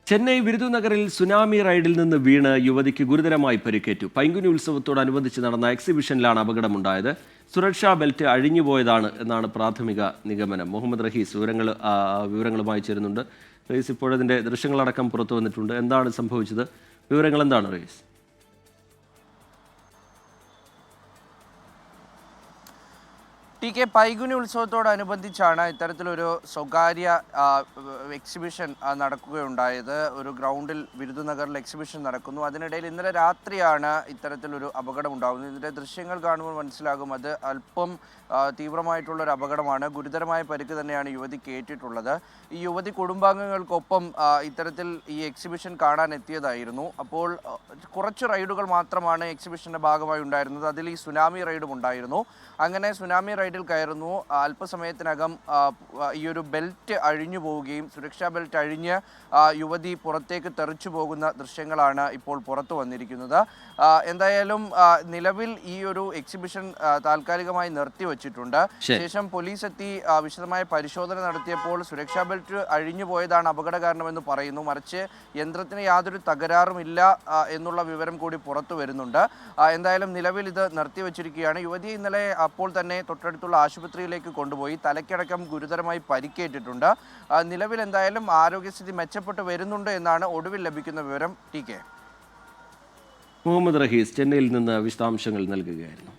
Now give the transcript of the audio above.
Chennai വിരുദുനഗറിൽ tsunami റൈഡിൽ നിന്ന് വീണ് യുവതിക്ക് ഗുരുതരമായി പരിക്കേറ്റു. പൈങ്കുനി ഉത്സവത്തോടനുബന്ധിച്ച് നടന്ന എക്സിബിഷനിലാണ് അപകടമുണ്ടായത്. സുരക്ഷാ ബെൽറ്റ് അഴിഞ്ഞുപോയതാണ് എന്നാണ് പ്രാഥമിക നിഗമനം. മുഹമ്മദ് റഹീസ് വിവരങ്ങളുമായി ചേരുന്നുണ്ട്. റഹീസ്, ഇപ്പോഴതിൻ്റെ ദൃശ്യങ്ങളടക്കം പുറത്തു വന്നിട്ടുണ്ട്. എന്താണ് സംഭവിച്ചത്? വിവരങ്ങൾ എന്താണ് റഹീസ്? ടി.കെ. പൈങ്കുനി ഉത്സവത്തോടനുബന്ധിച്ചാണ് ഇത്തരത്തിലൊരു സ്വകാര്യ എക്സിബിഷൻ നടക്കുകയുണ്ടായത്. ഒരു ഗ്രൗണ്ടിൽ വിരുദുനഗറിൽ എക്സിബിഷൻ നടക്കുന്നു. അതിനിടയിൽ ഇന്നലെ രാത്രിയാണ് ഇത്തരത്തിലൊരു അപകടം ഉണ്ടാകുന്നത്. ഇതിൻ്റെ ദൃശ്യങ്ങൾ കാണുമ്പോൾ മനസ്സിലാകും അത് അല്പം തീവ്രമായിട്ടുള്ളൊരു അപകടമാണ്. ഗുരുതരമായ പരിക്ക് തന്നെയാണ് യുവതിക്ക് ഏറ്റിട്ടുള്ളത്. ഈ യുവതി കുടുംബാംഗങ്ങൾക്കൊപ്പം ഇത്തരത്തിൽ ഈ എക്സിബിഷൻ കാണാൻ എത്തിയതായിരുന്നു. അപ്പോൾ കുറച്ച് റൈഡുകൾ മാത്രമാണ് എക്സിബിഷൻ്റെ ഭാഗമായി ഉണ്ടായിരുന്നത്. അതിൽ ഈ സുനാമി റൈഡും ഉണ്ടായിരുന്നു. അങ്ങനെ സുനാമി റൈഡിൽ കയറുന്നു. അല്പസമയത്തിനകം ഈ ഒരു ബെൽറ്റ് അഴിഞ്ഞു പോവുകയും സുരക്ഷാ ബെൽറ്റ് അഴിഞ്ഞ് യുവതി പുറത്തേക്ക് തെറിച്ചു പോകുന്ന ദൃശ്യങ്ങളാണ് ഇപ്പോൾ പുറത്തു വന്നിരിക്കുന്നത്. എന്തായാലും നിലവിൽ ഈ ഒരു എക്സിബിഷൻ താൽക്കാലികമായി നിർത്തിവച്ചിട്ടുണ്ട്. ശേഷം പോലീസ് എത്തി വിശദമായ പരിശോധന നടത്തിയപ്പോൾ സുരക്ഷാ ബെൽറ്റ് അഴിഞ്ഞു പോയതാണ് അപകട കാരണമെന്ന് പറയുന്നു. മറിച്ച് യന്ത്രത്തിന് യാതൊരു തകരാറുമില്ല എന്നുള്ള വിവരം കൂടി പുറത്തു വരുന്നുണ്ട്. എന്തായാലും നിലവിൽ ഇത് നിർത്തിവച്ചിരിക്കുകയാണ്. യുവതി ഇന്നലെ അപ്പോൾ തന്നെ തൊട്ടടുത്തുള്ള ആശുപത്രിയിലേക്ക് കൊണ്ടുപോയി. തലയ്ക്കടക്കം ഗുരുതരമായി പരിക്കേറ്റിട്ടുണ്ട്. നിലവിൽ എന്തായാലും ആരോഗ്യസ്ഥിതി മെച്ചപ്പെട്ടു വരുന്നുണ്ട് എന്നാണ് ഒടുവിൽ ലഭിക്കുന്ന വിവരം. ടി.കെ. മുഹമ്മദ് റഹീസ് ചെന്നൈയിൽ നിന്ന് വിശദാംശങ്ങൾ നൽകുകയായിരുന്നു.